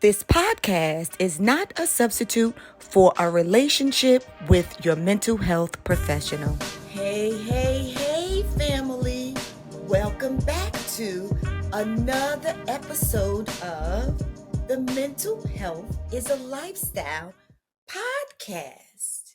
This podcast is not a substitute for a relationship with your mental health professional. Hey, family. Welcome back to another episode of the Mental Health is a Lifestyle podcast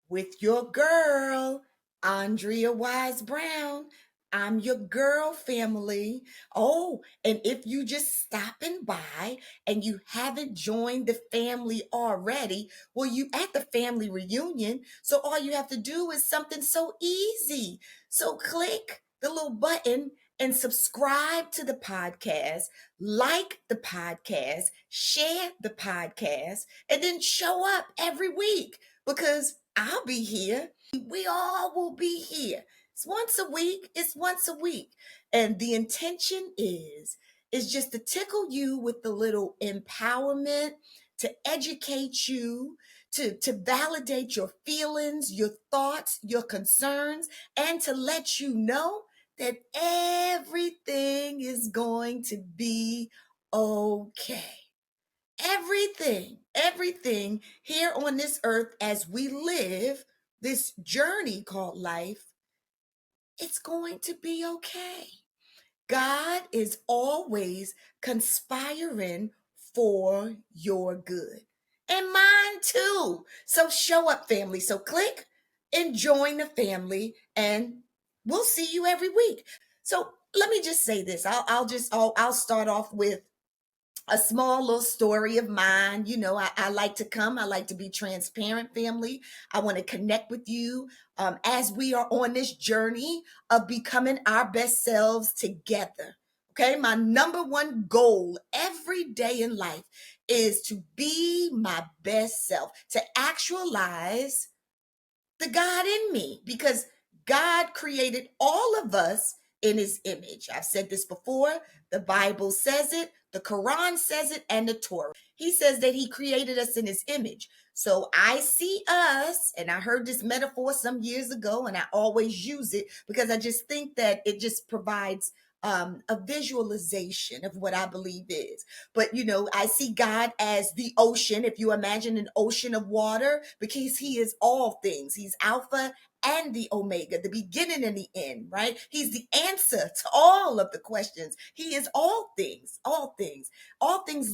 with your girl, Andrea Wise-Brown. I'm your girl, family. Oh, and if you just stopping by and you haven't joined the family already, well, you at the family reunion. So all you have to do is something so easy. So click the little button and subscribe to the podcast, like the podcast, share the podcast, and then show up every week because I'll be here. We all will be here. It's once a week. It's once a week. And the intention is just to tickle you with the little empowerment, to educate you, to validate your feelings, your thoughts, your concerns, and to let you know that everything is going to be okay. Everything here on this earth as we live this journey called life, it's going to be okay. God is always conspiring for your good and mine too. So show up, family. So click and join the family, and we'll see you every week. So let me just say this. I'll start off with a small little story of mine. You know, I like to come. I like to be transparent, family. I want to connect with you as we are on this journey of becoming our best selves together. Okay, my number one goal every day in life is to be my best self, to actualize the God in me, because God created all of us in his image. I've said this before. The Bible says it, the Quran says it, and the Torah. He says that he created us in his image. So I see us, and I heard this metaphor some years ago, and I always use it because I just think that it just provides a visualization of what I believe is. But, you know, I see God as the ocean. If you imagine an ocean of water, because he is all things. He's Alpha and the Omega, the beginning and the end, right? He's the answer to all of the questions. He is all things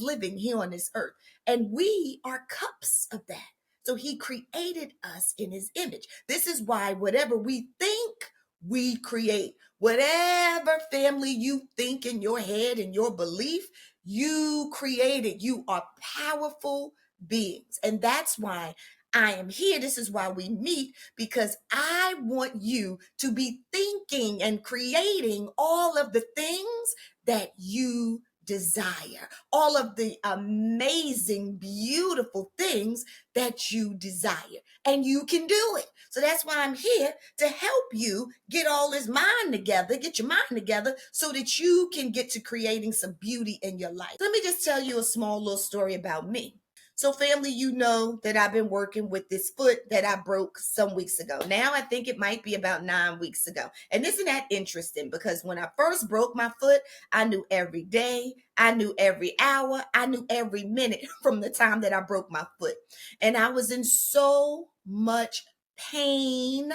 living here on this earth. And we are cups of that. So he created us in his image. This is why whatever we think, we create. Whatever family you think in your head and your belief, you created. You are powerful beings. And that's why I am here. This is why we meet, because I want you to be thinking and creating all of the things that you desire, all of the amazing, beautiful things that you desire, and you can do it. So that's why I'm here, to help you get all this mind together, get your mind together so that you can get to creating some beauty in your life. Let me just tell you a small little story about me. So family, you know that I've been working with this foot that I broke some weeks ago. Now I think it might be about 9 weeks ago. And isn't that interesting? Because when I first broke my foot, I knew every day, I knew every hour, I knew every minute from the time that I broke my foot. And I was in so much pain.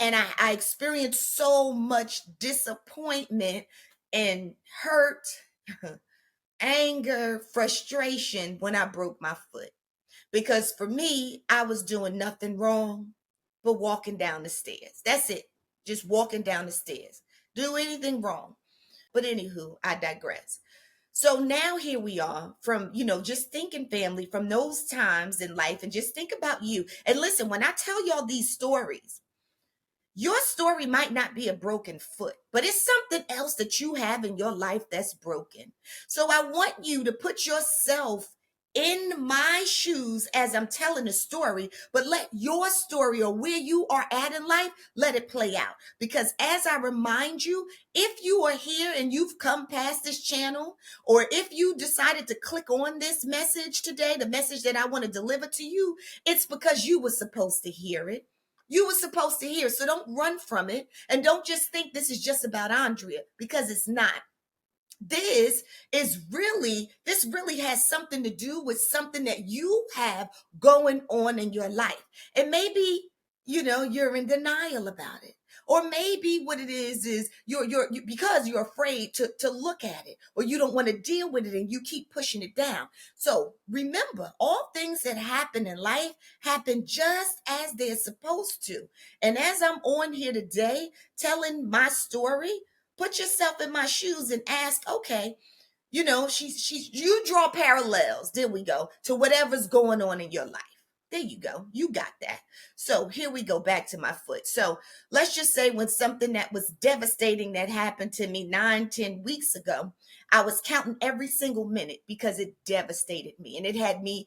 And I experienced so much disappointment and hurt, anger, frustration when I broke my foot. Because for me, I was doing nothing wrong but walking down the stairs. That's it. Just walking down the stairs. Do anything wrong. But anywho, I digress. So now here we are from, just thinking, family, from those times in life, and just think about you. And listen, when I tell y'all these stories, your story might not be a broken foot, but it's something else that you have in your life that's broken. So I want you to put yourself in my shoes as I'm telling the story, but let your story, or where you are at in life, let it play out. Because as I remind you, if you are here and you've come past this channel, or if you decided to click on this message today, the message that I want to deliver to you, it's because you were supposed to hear it. You were supposed to hear. So don't run from it. And don't just think this is just about Andrea, because it's not. this really has something to do with something that you have going on in your life. And maybe, you're in denial about it. Or maybe what it is because you're afraid to look at it, or you don't want to deal with it and you keep pushing it down. So remember, all things that happen in life happen just as they're supposed to. And as I'm on here today telling my story, put yourself in my shoes and ask, okay, you draw parallels, there we go, to whatever's going on in your life. There you go. You got that. So here we go back to my foot. So let's just say when something that was devastating that happened to me 9, 10 weeks ago, I was counting every single minute because it devastated me. And it had me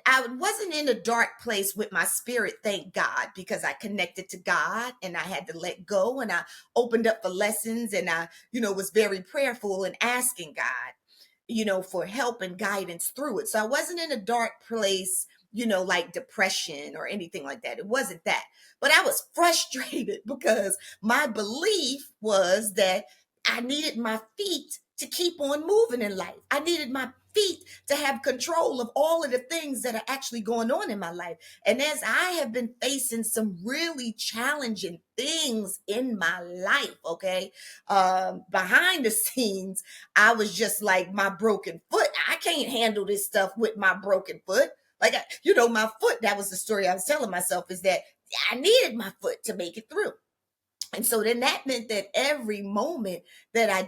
I wasn't in a dark place with my spirit, thank God, because I connected to God and I had to let go, and I opened up for lessons, and I, was very prayerful and asking God, for help and guidance through it. So I wasn't in a dark place, like depression or anything like that. It wasn't that. But I was frustrated because my belief was that I needed my feet to keep on moving in life. I needed my feet to have control of all of the things that are actually going on in my life. And as I have been facing some really challenging things in my life, okay, behind the scenes, I was just like my broken foot. I can't handle this stuff with my broken foot. Like, my foot, that was the story I was telling myself, is that I needed my foot to make it through. And so then that meant that every moment that I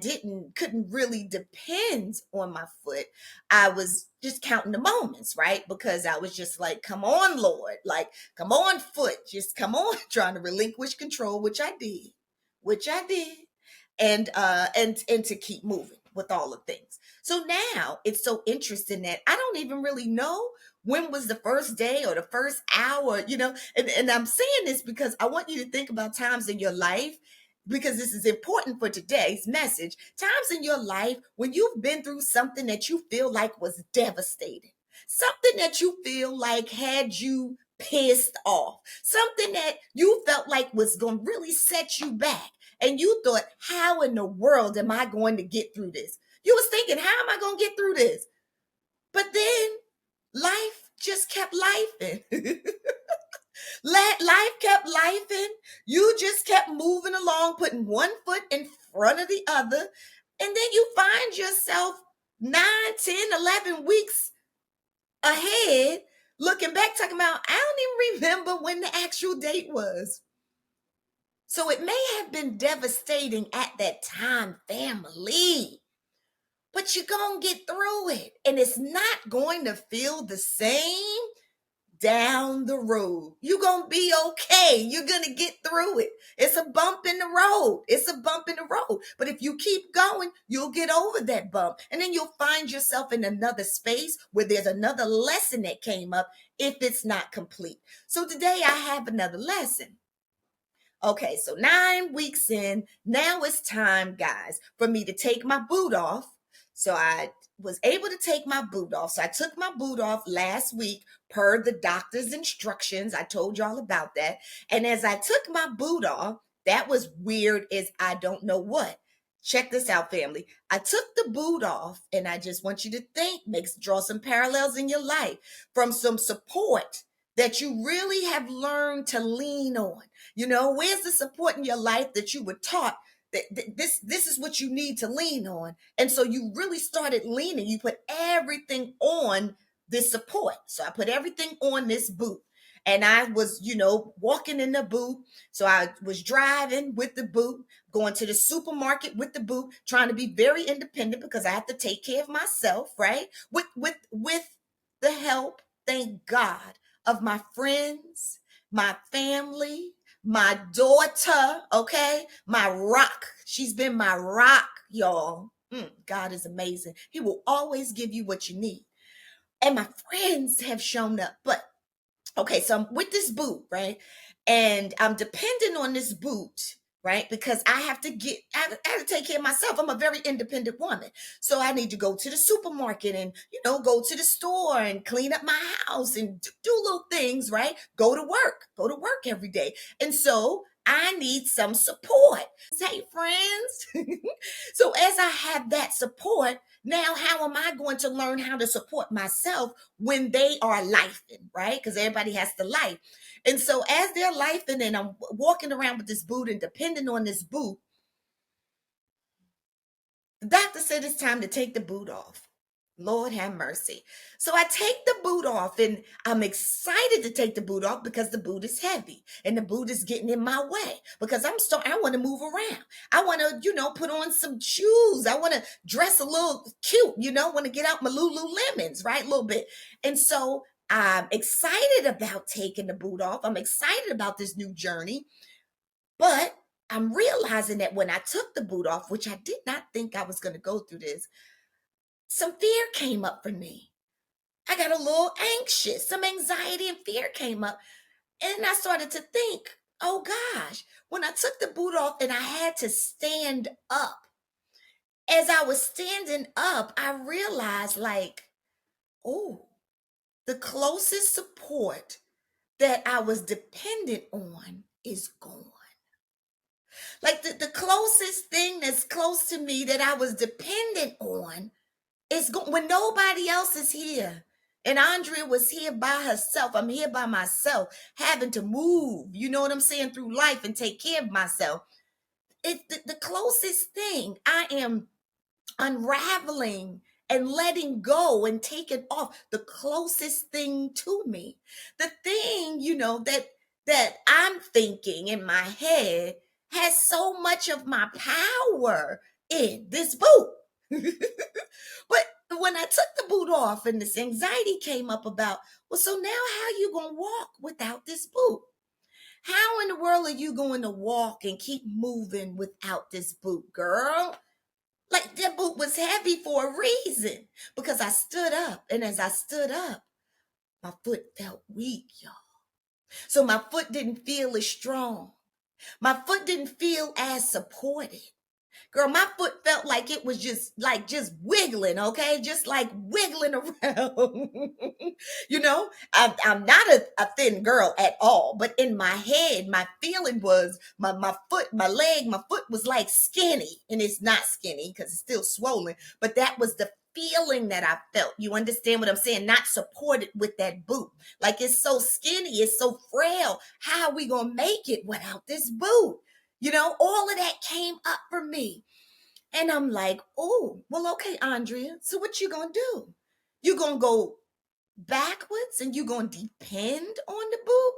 couldn't really depend on my foot, I was just counting the moments, right? Because I was just like, come on, Lord, like, come on, foot, just come on, trying to relinquish control, which I did, and to keep moving with all the things. So now it's so interesting that I don't even really know when was the first day or the first hour, and I'm saying this because I want you to think about times in your life, because this is important for today's message. Times in your life when you've been through something that you feel like was devastating, something that you feel like had you pissed off, something that you felt like was going to really set you back. And you thought, how in the world am I going to get through this? You was thinking, how am I going to get through this? But then life just kept lifing. Life kept lifing. You just kept moving along, putting one foot in front of the other. And then you find yourself 9, 10, 11 weeks ahead, looking back, talking about, I don't even remember when the actual date was. So it may have been devastating at that time, family, but you're going to get through it. And it's not going to feel the same down the road. You're going to be okay. You're going to get through it. It's a bump in the road. It's a bump in the road. But if you keep going, you'll get over that bump. And then you'll find yourself in another space where there's another lesson that came up if it's not complete. So today I have another lesson. Okay, so 9 weeks in, now it's time, guys, for me to take my boot off. So I was able to take my boot off. So I took my boot off last week per the doctor's instructions. I told y'all about that. And as I took my boot off, that was weird as I don't know what. Check this out, family. I took the boot off, and I just want you to draw some parallels in your life from some support that you really have learned to lean on. Where's the support in your life that you were taught that this is what you need to lean on? And so you really started leaning. You put everything on this support. So I put everything on this boot. And I was, walking in the boot. So I was driving with the boot, going to the supermarket with the boot, trying to be very independent because I have to take care of myself, right? With the help, thank God, of my friends, my family, my daughter, okay? My rock. She's been my rock, y'all. God is amazing. He will always give you what you need. And my friends have shown up. But, okay, so I'm with this boot, right? And I'm dependent on this boot, right? Because I have to take care of myself. I'm a very independent woman. So I need to go to the supermarket and, go to the store and clean up my house and do little things, right? Go to work every day. And so I need some support. Say, friends. So as I have that support, now how am I going to learn how to support myself when they are lifing, right? Because everybody has to life. And so as they're lifing and I'm walking around with this boot and depending on this boot, the doctor said it's time to take the boot off. Lord have mercy. So I take the boot off and I'm excited to take the boot off because the boot is heavy and the boot is getting in my way because I want to move around. I want to, put on some shoes. I want to dress a little cute, want to get out my Lululemons, right? A little bit. And so I'm excited about taking the boot off. I'm excited about this new journey, but I'm realizing that when I took the boot off, which I did not think I was going to go through this, some fear came up for me. I got a little anxious. Some anxiety and fear came up. And I started to think, oh gosh, when I took the boot off and I had to stand up, as I was standing up, I realized oh, the closest support that I was dependent on is gone. Like the closest thing that's close to me that I was dependent on is when nobody else is here. And Andrea was here by herself. I'm here by myself, having to move, you know what I'm saying, through life and take care of myself. It's the closest thing. I am unraveling and letting go and taking off the closest thing to me. The thing, that I'm thinking in my head has so much of my power in this boot. But when I took the boot off and this anxiety came up about, well, so now how you going to walk without this boot? How in the world are you going to walk and keep moving without this boot, girl? Like that boot was heavy for a reason because I stood up. And as I stood up, my foot felt weak, y'all. So my foot didn't feel as strong. My foot didn't feel as supported. Girl, my foot felt like it was just wiggling, okay? Just like wiggling around. I'm not a thin girl at all, but in my head, my feeling was my foot was like skinny, and it's not skinny because it's still swollen, but that was the feeling that I felt. You understand what I'm saying? Not supported with that boot. Like it's so skinny, it's so frail. How are we going to make it without this boot? All of that came up for me. And I'm like, oh, well, okay, Andrea. So what you going to do? You going to go backwards and you going to depend on the boot?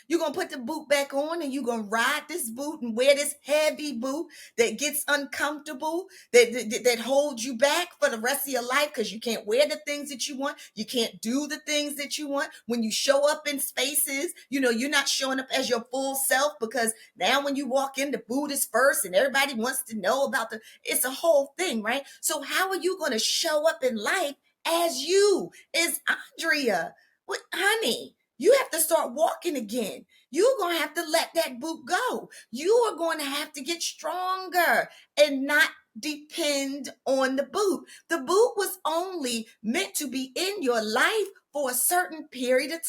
You're going to put the boot back on and you're going to ride this boot and wear this heavy boot that gets uncomfortable, that holds you back for the rest of your life because you can't wear the things that you want. You can't do the things that you want. When you show up in spaces, you're not showing up as your full self because now when you walk in, the boot is first and everybody wants to know about it's a whole thing, right? So how are you going to show up in life as you, as Andrea? What, honey? You have to start walking again. You're going to have to let that boot go. You are going to have to get stronger and not depend on the boot. The boot was only meant to be in your life for a certain period of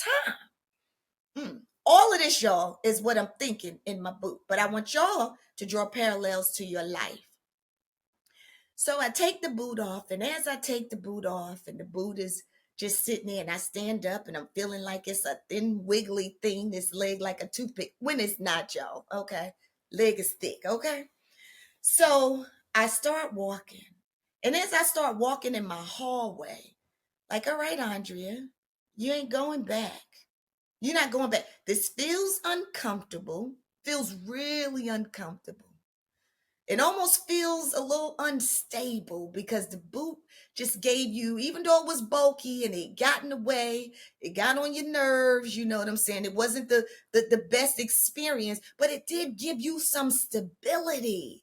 time. All of this, y'all, is what I'm thinking in my boot. But I want y'all to draw parallels to your life. So I take the boot off, and as I take the boot off, and the boot is just sitting there, and I stand up and I'm feeling like it's a thin, wiggly thing, this leg like a toothpick, when it's not, y'all, okay? Leg is thick, okay? So I start walking. And as I start walking in my hallway, like, all right, Andrea, you ain't going back. You're not going back. This feels uncomfortable, feels really uncomfortable. It almost feels a little unstable because the boot just gave you, even though it was bulky and it got in the way, it got on your nerves, you know what I'm saying? It wasn't the best experience, but it did give you some stability.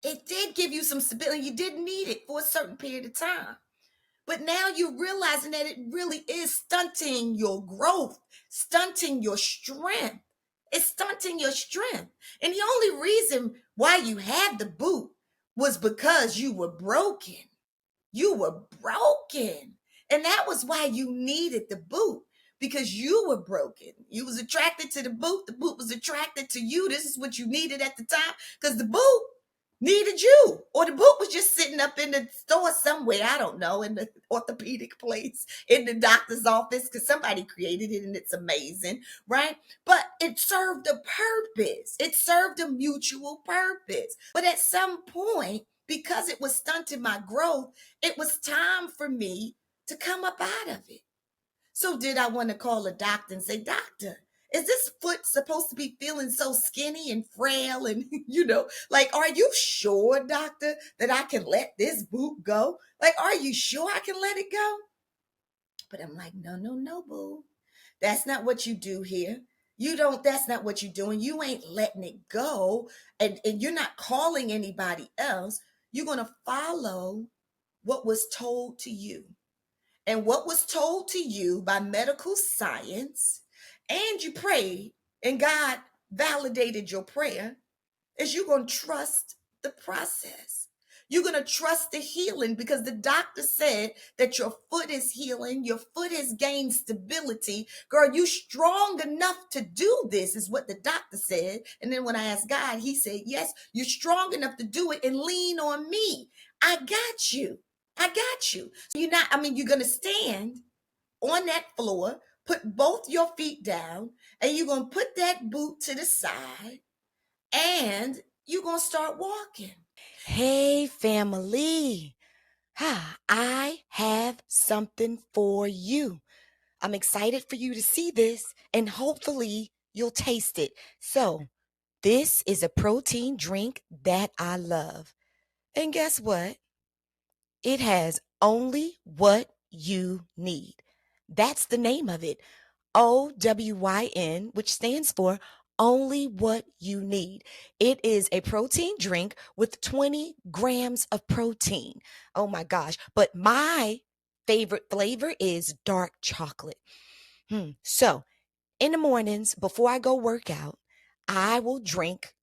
It did give you some stability. You did need it for a certain period of time. But now you're realizing that it really is stunting your growth, stunting your strength. It's stunting your strength. And the only reason why you had the boot was because you were broken. You were broken. And that was why you needed the boot. because you were broken. You was attracted to the boot was attracted to you. This is what you needed at the time, because the boot needed you, or the boot was just sitting up in the store somewhere, I don't know, in the orthopedic place, in the doctor's office, because somebody created it and it's amazing, right? But it served a purpose. It served a mutual purpose. But at some point, because it was stunting my growth, it was time for me to come up out of it. So did I want to call a doctor and say, doctor, is this foot supposed to be feeling so skinny and frail? And, like, are you sure, doctor, that I can let this boot go? Like, are you sure I can let it go? But I'm like, no, no, no, boo. That's not what you do here. That's not what you're doing. You ain't letting it go. And you're not calling anybody else. You're going to follow what was told to you. And what was told to you by medical science, and you prayed, and God validated your prayer, is you're going to trust the process. You're going to trust the healing, because the doctor said that your foot is healing. Your foot has gained stability. Girl, you strong enough to do this, is what the doctor said. And then when I asked God, he said, yes, you're strong enough to do it, and lean on me. I got you. I got you. So you're going to stand on that floor, put both your feet down, and you're going to put that boot to the side, and you're going to start walking. Hey, family. I have something for you. I'm excited for you to see this, and hopefully you'll taste it. So, this is a protein drink that I love. And guess what? It has only what you need. That's the name of it. OWYN, which stands for only what you need. It is a protein drink with 20 grams of protein. Oh my gosh. But my favorite flavor is dark chocolate. So in the mornings before I go work out, I will drink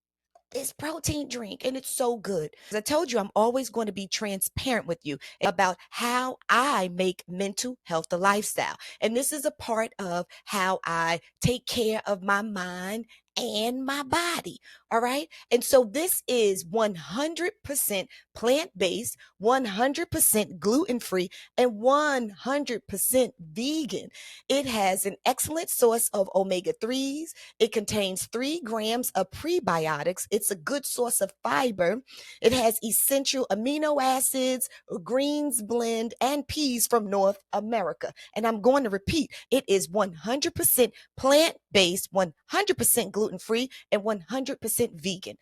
this protein drink, and it's so good. As I told you, I'm always going to be transparent with you about how I make mental health a lifestyle. And this is a part of how I take care of my mind and my body. All right. And so this is 100% plant-based, 100% gluten-free, and 100% vegan. It has an excellent source of omega-3s. It contains 3 grams of prebiotics. It's a good source of fiber. It has essential amino acids, greens blend, and peas from North America. And I'm going to repeat, it is 100% plant-based, 100% gluten-free, and 100% vegan.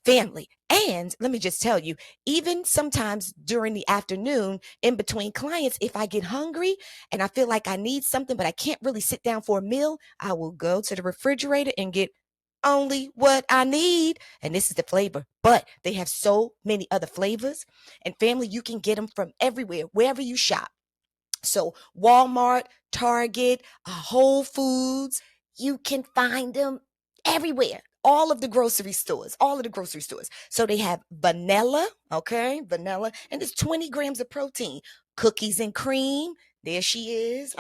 Family. And let me just tell you, even sometimes during the afternoon, in between clients, if I get hungry and I feel like I need something, but I can't really sit down for a meal, I will go to the refrigerator and get only what I need. And this is the flavor. But they have so many other flavors. And family, you can get them from everywhere, wherever you shop. So Walmart, Target, Whole Foods, you can find them everywhere. All of the grocery stores. So they have vanilla, okay? Vanilla. And it's 20 grams of protein. Cookies and cream. There she is.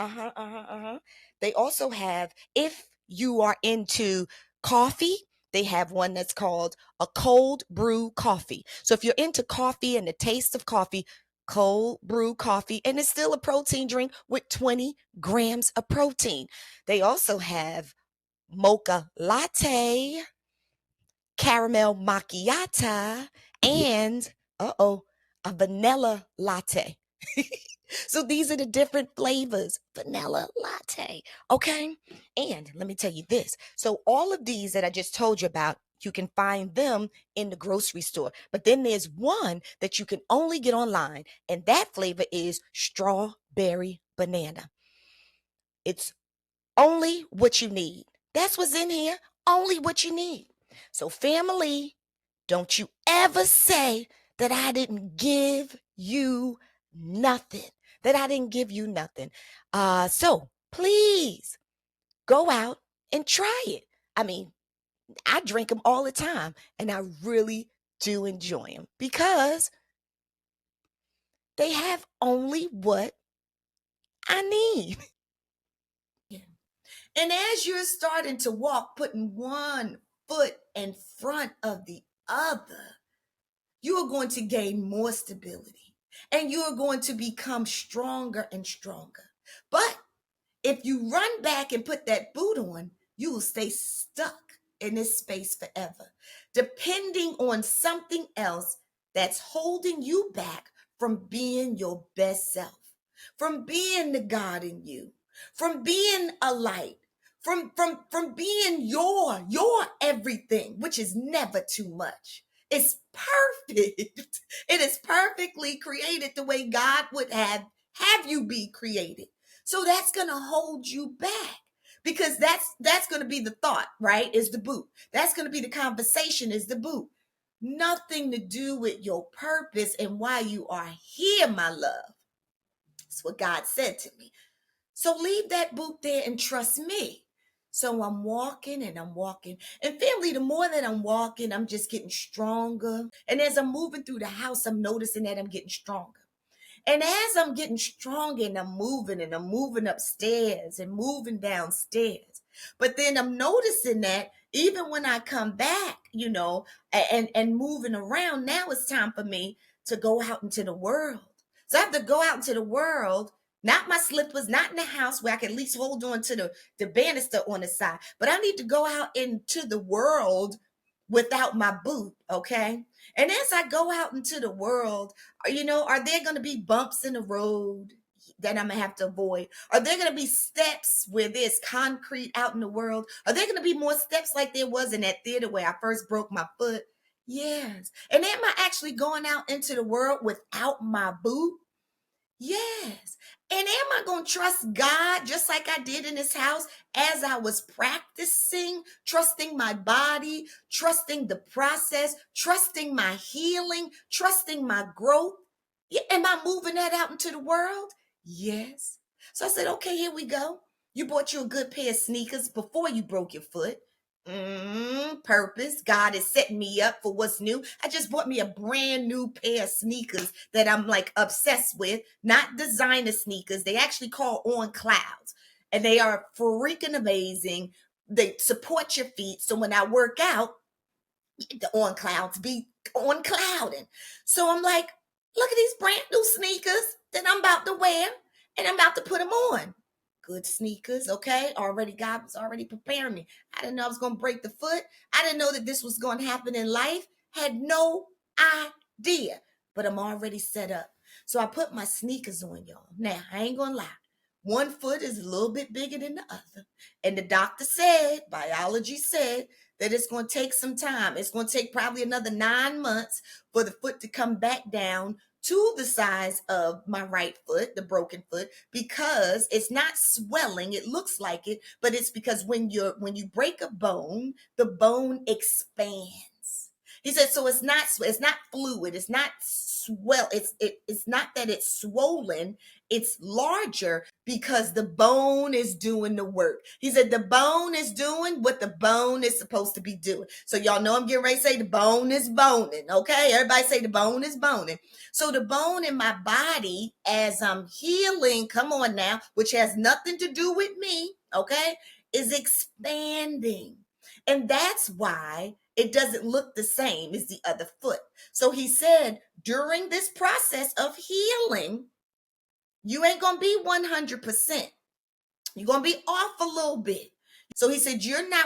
They also have, if you are into coffee, they have one that's called a cold brew coffee. So if you're into coffee and the taste of coffee, cold brew coffee, and it's still a protein drink with 20 grams of protein. They also have mocha latte, caramel macchiato, and a vanilla latte. So these are the different flavors. Vanilla latte. Okay. And let me tell you this. So all of these that I just told you about, you can find them in the grocery store. But then there's one that you can only get online, and that flavor is strawberry banana. It's only what you need. That's what's in here. Only what you need. So family, don't you ever say that I didn't give you nothing. So please go out and try it. I mean, I drink them all the time, and I really do enjoy them because they have only what I need. And as you're starting to walk, putting one foot in front of the other, you are going to gain more stability and you are going to become stronger and stronger. But if you run back and put that boot on, you will stay stuck in this space forever, depending on something else that's holding you back from being your best self, from being the God in you, from being a light, from being your everything, which is never too much. It's perfect. It is perfectly created the way God would have you be created. So that's going to hold you back because that's going to be the thought, right? Is the boot. That's going to be the conversation, is the boot. Nothing to do with your purpose and why you are here, my love. That's what God said to me. So leave that boot there and trust me. So I'm walking and I'm walking. And family, the more that I'm walking, I'm just getting stronger. And as I'm moving through the house, I'm noticing that I'm getting stronger. And as I'm getting strong and I'm moving upstairs and moving downstairs. But then I'm noticing that even when I come back, and moving around, now it's time for me to go out into the world. So I have to go out into the world, not my slippers, not in the house where I can at least hold on to the banister on the side, but I need to go out into the world without my boot, okay? And as I go out into the world, are there going to be bumps in the road that I'm going to have to avoid? Are there going to be steps where there's concrete out in the world? Are there going to be more steps like there was in that theater where I first broke my foot? Yes. And am I actually going out into the world without my boot? Yes. And am I going to trust God just like I did in this house as I was practicing, trusting my body, trusting the process, trusting my healing, trusting my growth? Yeah, am I moving that out into the world? Yes. So I said, okay, here we go. You bought you a good pair of sneakers before you broke your foot. Purpose. God is setting me up for what's new. I just bought me a brand new pair of sneakers that I'm like obsessed with, not designer sneakers. They actually call On Clouds and they are freaking amazing. They support your feet. So when I work out, the On Clouds be on clouding. So I'm like, look at these brand new sneakers that I'm about to wear and I'm about to put them on. Good sneakers, okay? God was already preparing me. I didn't know I was going to break the foot. I didn't know that this was going to happen in life. Had no idea, but I'm already set up. So I put my sneakers on, y'all. Now, I ain't going to lie. One foot is a little bit bigger than the other. And the doctor said, biology said, that it's going to take some time. It's going to take probably another 9 months for the foot to come back down to the size of my right foot, the broken foot, because it's not swelling. It looks like it, but it's because when you break a bone, the bone expands. He said, so it's not fluid. It's not swell. It's not that it's swollen. It's larger because the bone is doing the work. He said the bone is doing what the bone is supposed to be doing. So y'all know I'm getting ready to say the bone is boning. Okay, everybody say the bone is boning. So the bone in my body, as I'm healing, come on now, which has nothing to do with me, okay, is expanding. And that's why it doesn't look the same as the other foot. So he said, during this process of healing, you ain't going to be 100%. You're going to be off a little bit. So he said,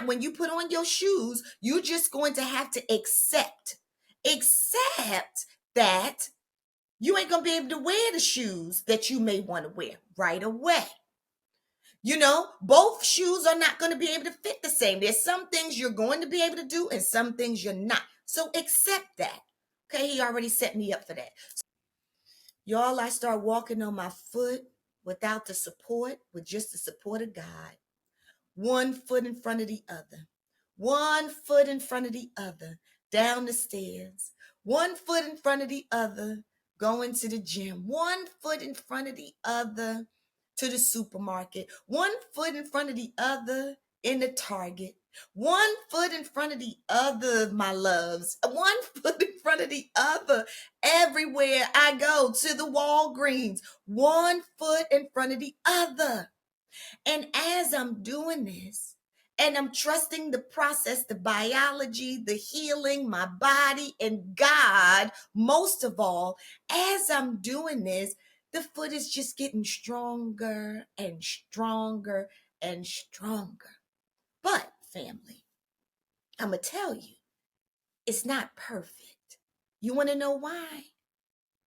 when you put on your shoes, you're just going to have to accept that you ain't going to be able to wear the shoes that you may want to wear right away. Both shoes are not going to be able to fit the same. There's some things you're going to be able to do and some things you're not. So accept that. Okay, he already set me up for that. Y'all, I start walking on my foot without the support, with just the support of God. One foot in front of the other. One foot in front of the other. Down the stairs. One foot in front of the other. Going to the gym. One foot in front of the other. To the supermarket. One foot in front of the other. In the Target. One foot in front of the other, my loves. One foot in front of the other. Everywhere I go, to the Walgreens. One foot in front of the other. And as I'm doing this, and I'm trusting the process, the biology, the healing, my body, and God, most of all, as I'm doing this, the foot is just getting stronger and stronger and stronger. But, family, I'm going to tell you, it's not perfect. You want to know why?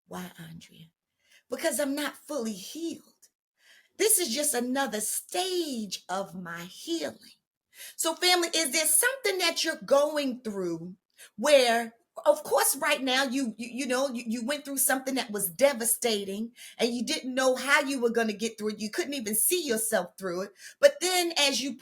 Why, Andrea? Because I'm not fully healed. This is just another stage of my healing. So, family, is there something that you're going through where, of course, right now you went through something that was devastating, and you didn't know how you were going to get through it. You couldn't even see yourself through it. But then, as you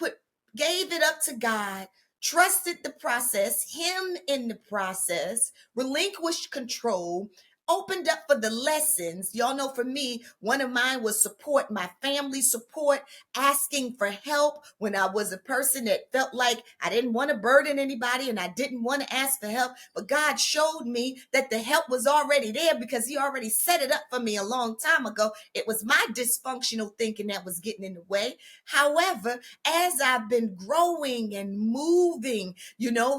gave it up to God, trusted the process, Him in the process, relinquished control, opened up for the lessons. Y'all know, for me, one of mine was support, my family support, asking for help when I was a person that felt like I didn't want to burden anybody and I didn't want to ask for help. But God showed me that the help was already there because He already set it up for me a long time ago. It was my dysfunctional thinking that was getting in the way. However, as I've been growing and moving,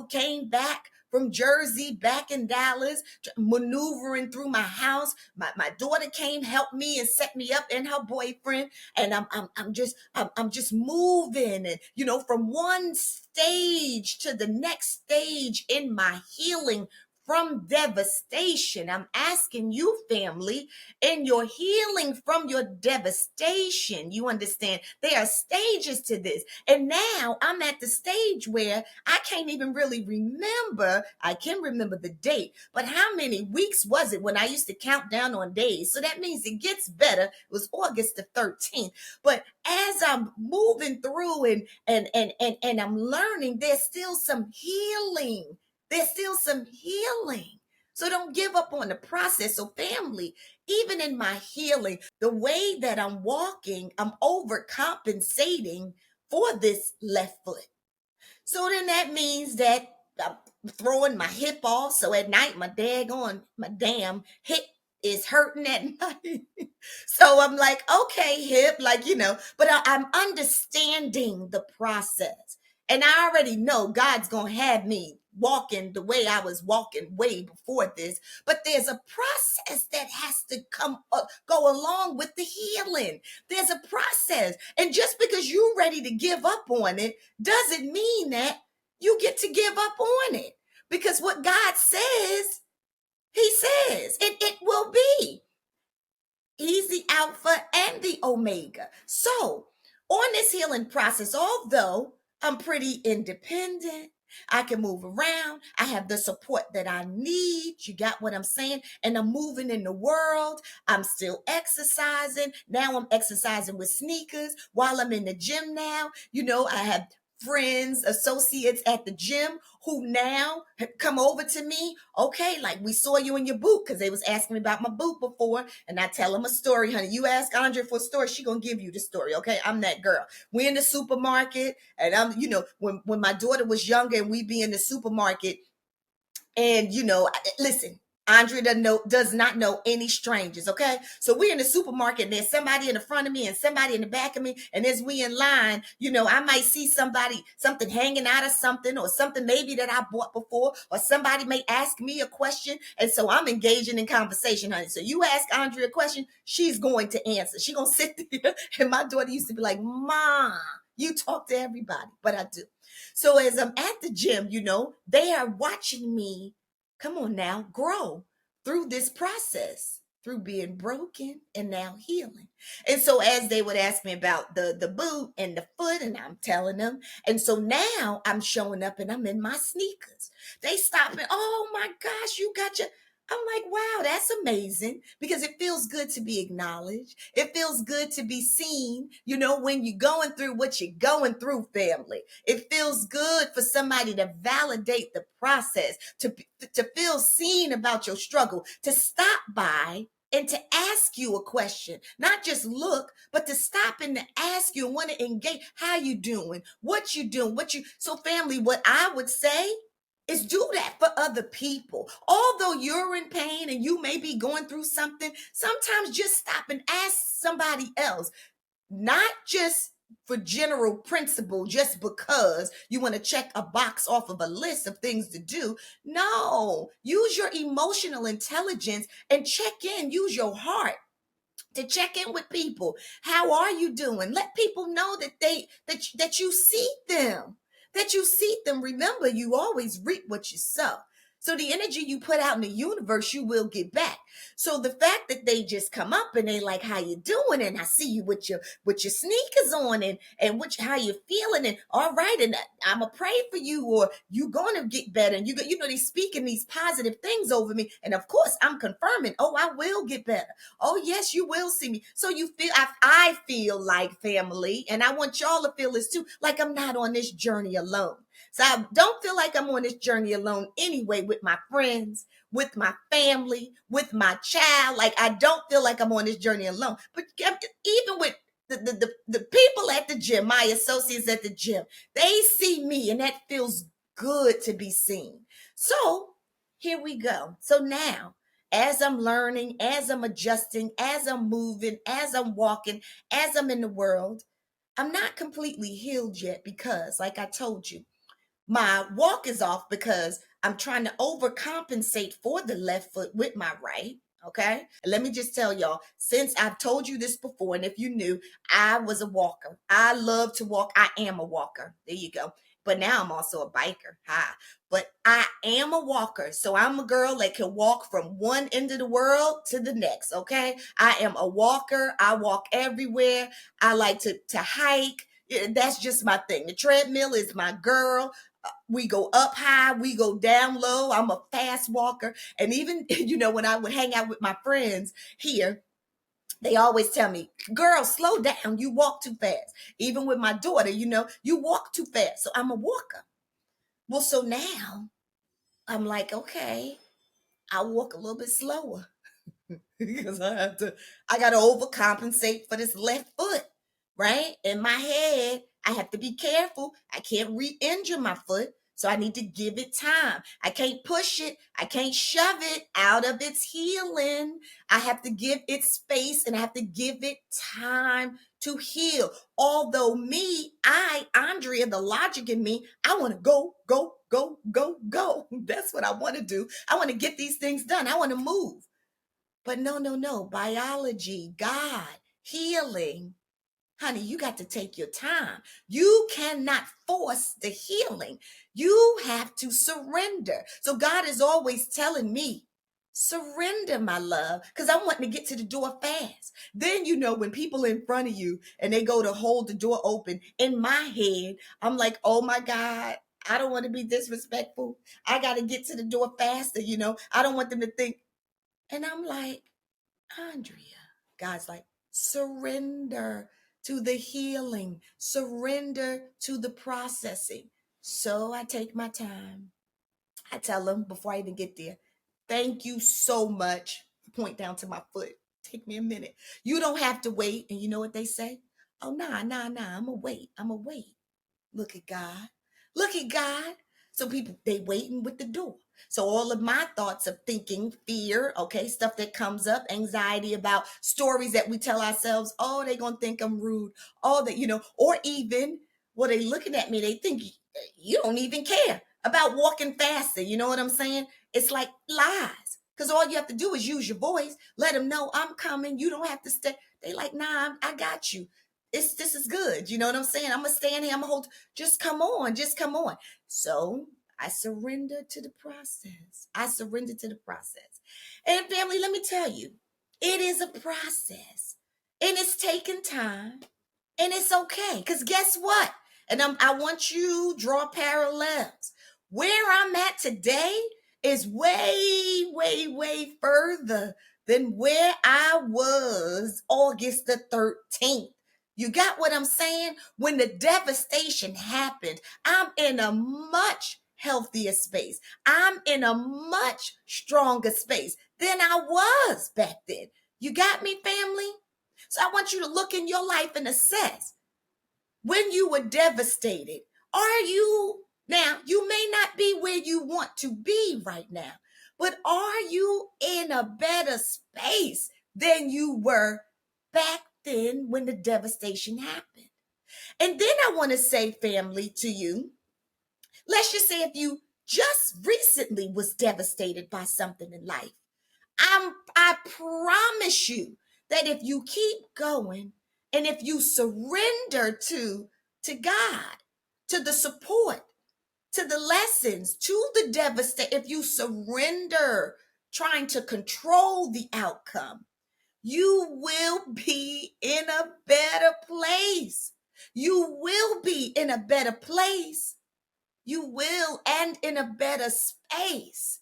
came back from Jersey, back in Dallas, maneuvering through my house. My daughter came, helped me, and set me up, and her boyfriend. And I'm just moving, and from one stage to the next stage in my healing from devastation. I'm asking you, family, in your healing from your devastation, you understand there are stages to this. And now I'm at the stage where I can't even really remember. I can remember the date, but how many weeks was it when I used to count down on days? So that means it gets better. It was August the 13th. But as I'm moving through and I'm learning, there's still some healing. There's still some healing. So don't give up on the process. So, family, even in my healing, the way that I'm walking, I'm overcompensating for this left foot. So then that means that I'm throwing my hip off. So at night, my damn hip is hurting at night. So I'm like, okay, hip, but I'm understanding the process. And I already know God's going to have me walking the way I was walking way before this. But there's a process that has to go along with the healing. There's a process. And just because you're ready to give up on it doesn't mean that you get to give up on it. Because what God says, He says, it will be. He's the Alpha and the Omega. So, on this healing process, although I'm pretty independent, I can move around. I have the support that I need. You got what I'm saying? And I'm moving in the world. I'm still exercising. Now I'm exercising with sneakers while I'm in the gym now. I have friends, associates at the gym who now come over to me. Okay, like, we saw you in your boot, because they was asking me about my boot before, and I tell them a story. Honey, you ask Andrea for a story, she gonna give you the story. Okay, I'm that girl. We in the supermarket, and I'm when my daughter was younger, and we be in the supermarket, and listen, Andrea does not know any strangers. Okay, so we're in the supermarket, and there's somebody in the front of me and somebody in the back of me, and as we in line, I might see something hanging out of something, or something maybe that I bought before, or somebody may ask me a question, and so I'm engaging in conversation, honey. So you ask Andrea a question, she's going to answer. She's gonna sit there, and my daughter used to be like, "Mom, you talk to everybody," but I do. So as I'm at the gym, they are watching me, come on now, grow through this process, through being broken and now healing. And so as they would ask me about the boot and the foot, and I'm telling them, and so now I'm showing up and I'm in my sneakers. They stop and, "Oh my gosh, you got your..." I'm like, wow, that's amazing, because it feels good to be acknowledged. It feels good to be seen, when you're going through what you're going through, family. It feels good for somebody to validate the process, to feel seen about your struggle, to stop by and to ask you a question, not just look, but to stop and to ask you and want to engage. How you doing? What you doing? So, family, what I would say is do that for other people. Although you're in pain and you may be going through something, sometimes just stop and ask somebody else. not just for general principle, just because you want to check a box off of a list of things to do. No, use your emotional intelligence and check in, use your heart to check in with people. How are you doing? Let people know that you see them. That you see them. Remember, you always reap what you sow. So the energy you put out in the universe, you will get back. So the fact that they just come up and they like, how you doing? And I see you with your sneakers on and how you feeling, and all right, and I'ma pray for you, or you gonna get better. And you know, they speaking these positive things over me. And of course, I'm confirming, oh, I will get better. Oh, yes, you will see me. So you feel, I feel like family, and I want y'all to feel this too, like I'm not on this journey alone. So I don't feel like I'm on this journey alone anyway, with my friends, with my family, with my child. Like, I don't feel like I'm on this journey alone. But even with the people at the gym, my associates at the gym, they see me, and that feels good to be seen. So here we go. So now, as I'm learning, as I'm adjusting, as I'm moving, as I'm walking, as I'm in the world, I'm not completely healed yet, because, like I told you, my walk is off because I'm trying to overcompensate for the left foot with my right. Okay. And let me just tell y'all, since I've told you this before, and if you knew, I was a walker. I love to walk. I am a walker. There you go. But now I'm also a biker. Hi. But I am a walker. So I'm a girl that can walk from one end of the world to the next. Okay. I am a walker. I walk everywhere. I like to hike. That's just my thing. The treadmill is my girl. We go up high, we go down low. I'm a fast walker. And even, when I would hang out with my friends here, they always tell me, girl, slow down. You walk too fast. Even with my daughter, you walk too fast. So I'm a walker. Well, so now I'm like, okay, I'll walk a little bit slower because I got to overcompensate for this left foot, right? In my head, I have to be careful. I can't re-injure my foot. So I need to give it time. I can't push it. I can't shove it out of its healing. I have to give it space, and I have to give it time to heal. Although Andrea, the logic in me, I want to go, go, go, go, go. That's what I want to do. I want to get these things done. I want to move. But no. Biology, God, healing. Honey, you got to take your time. You cannot force the healing. You have to surrender. So God is always telling me, surrender, my love, because I'm wanting to get to the door fast. Then, when people in front of you and they go to hold the door open, in my head, I'm like, oh my God, I don't want to be disrespectful. I got to get to the door faster. I don't want them to think. And I'm like, Andrea, God's like, surrender to the healing, surrender to the processing. So I take my time. I tell them before I even get there, thank you so much. Point down to my foot. Take me a minute. You don't have to wait. And you know what they say? Oh, nah. I'm going to wait. Look at God. Look at God. So people, they waiting with the door. So all of my thoughts of thinking, fear, okay, stuff that comes up, anxiety about stories that we tell ourselves, oh, they going to think I'm rude. Oh, that, or even, they looking at me, they think you don't even care about walking faster. You know what I'm saying? It's like lies. Because all you have to do is use your voice. Let them know I'm coming. You don't have to stay. They like, nah, I got you. This is good. You know what I'm saying? I'm gonna stand here. I'm gonna hold. Just come on. So I surrender to the process. And family, let me tell you, it is a process, and it's taking time, and it's okay. Because guess what? And I want you to draw parallels. Where I'm at today is way, way, way further than where I was August the 13th. You got what I'm saying? When the devastation happened, I'm in a much healthier space. I'm in a much stronger space than I was back then. You got me, family? So I want you to look in your life and assess. When you were devastated, now, you may not be where you want to be right now, but are you in a better space than you were back then when the devastation happened. And then I want to say, family, to you, let's just say if you just recently was devastated by something in life, I promise you that if you keep going and if you surrender to God, to the support, to the lessons, to the devastation, if you surrender trying to control the outcome, you will be in a better place. You will be in a better place. You will, and in a better space.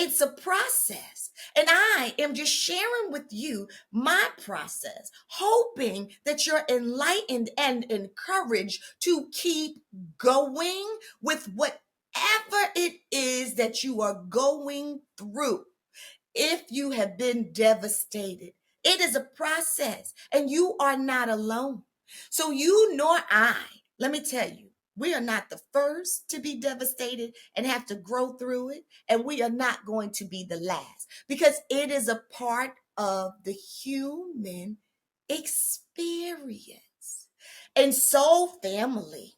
It's a process. And I am just sharing with you my process, hoping that you're enlightened and encouraged to keep going with whatever it is that you are going through. If you have been devastated, it is a process and you are not alone. So you nor I, let me tell you, we are not the first to be devastated and have to grow through it. And we are not going to be the last because it is a part of the human experience. And so, family,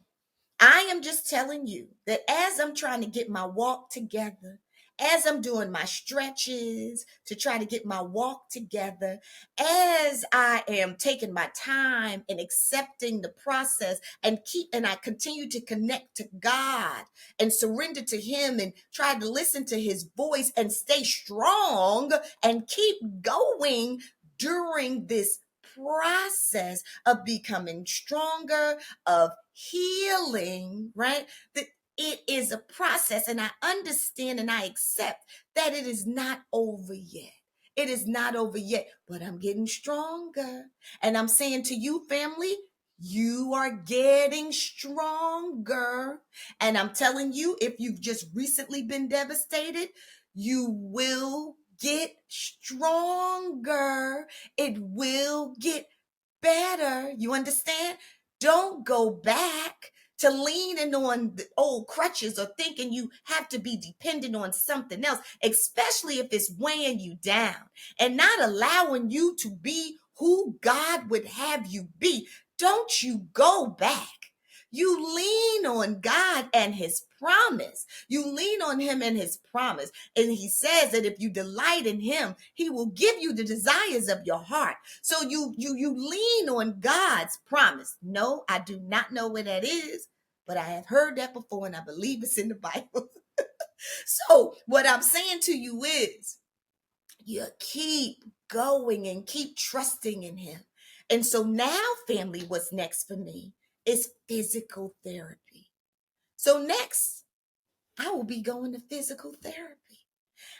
I am just telling you that as I'm trying to get my walk together, as I'm doing my stretches to try to get my walk together, as I am taking my time and accepting the process and I continue to connect to God and surrender to Him and try to listen to His voice and stay strong and keep going during this process of becoming stronger, of healing, right? That it is a process, and I understand and I accept that it is not over yet. It is not over yet, but I'm getting stronger. And I'm saying to you, family, you are getting stronger. And I'm telling you, if you've just recently been devastated, you will get stronger. It will get better. You understand? Don't go back to leaning on the old crutches or thinking you have to be dependent on something else, especially if it's weighing you down and not allowing you to be who God would have you be. Don't you go back. You lean on God and His promise. You lean on Him and His promise. And He says that if you delight in Him, He will give you the desires of your heart. So you lean on God's promise. No, I do not know what that is, but I have heard that before and I believe it's in the Bible. So what I'm saying to you is you keep going and keep trusting in Him. And so now, family, what's next for me is physical therapy. So next, I will be going to physical therapy.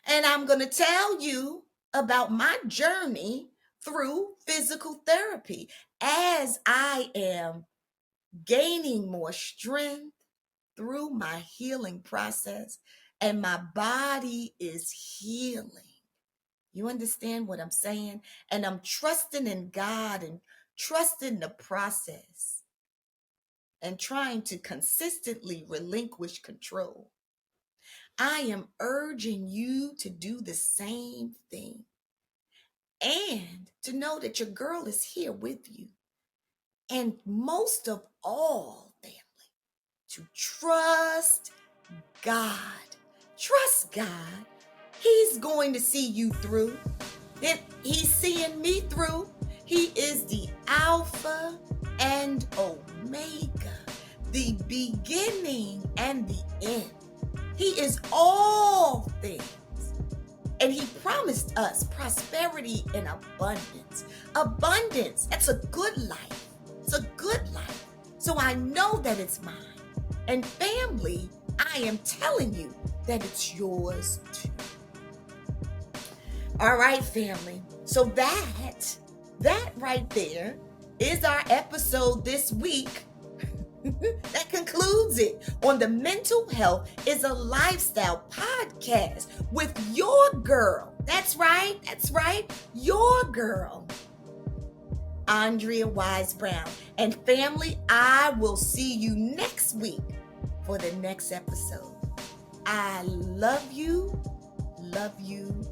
And I'm going to tell you about my journey through physical therapy as I am gaining more strength through my healing process and my body is healing. You understand what I'm saying? And I'm trusting in God and trusting the process and trying to consistently relinquish control. I am urging you to do the same thing and to know that your girl is here with you. And most of all, family, to trust God. Trust God. He's going to see you through. And He's seeing me through. He is the Alpha and Omega, the beginning and the end. He is all things. And He promised us prosperity and abundance. Abundance, that's a good life. It's a good life. So I know that it's mine. And family, I am telling you that it's yours too. All right, family. So that right there is our episode this week. That concludes it on the Mental Health is a Lifestyle podcast with your girl. That's right, your girl, Andrea Wise-Brown. And family, I will see you next week for the next episode. I love you, love you,